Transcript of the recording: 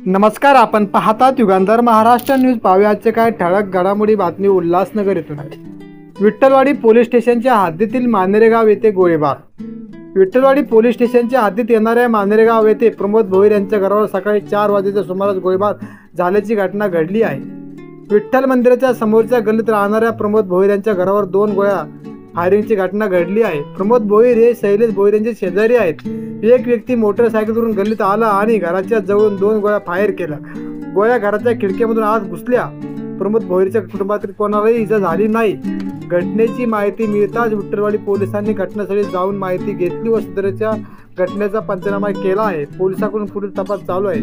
नमस्कार, आपण पाहतात युगांधर महाराष्ट्र न्यूज. पाहुयाचे काय ठळक घडामोडी. बातमी उल्हासनगर येथून आहे. विठ्ठलवाडी पोलीस स्टेशनच्या हद्दीतील मानेरेगाव येथे गोळीबार. विठ्ठलवाडी पोलीस स्टेशनच्या हद्दीत येणाऱ्या मानेरेगाव येथे प्रमोद भोईर यांच्या घरावर सकाळी 4 वाजेच्या सुमारास गोळीबार झाल्याची घटना घडली आहे. विठ्ठल मंदिराच्या समोरच्या गल्लीत राहणाऱ्या प्रमोद भोईर यांच्या घरावर 2 गोळ्या फायरिंगची घटना घडली आहे. प्रमोद भोईर हे शैलेश भोईर यांचे शेजारी आहेत. एक व्यक्ती मोटरसायकलवरून गल्लीत आला आणि घराच्या जवळून 2 गोळ्या फायर केल्या. गोळ्या घराच्या खिडकीमधून आत घुसल्या. प्रमोद भोईरच्या कुटुंबातील कोणालाही इजा झाली नाही. घटनेची माहिती मिळताच विठ्ठलवाडी पोलिसांनी घटनास्थळी जाऊन माहिती घेतली व सदरच्या घटनेचा पंचनामा केला आहे. पोलिसांकडून पुढील तपास चालू आहे.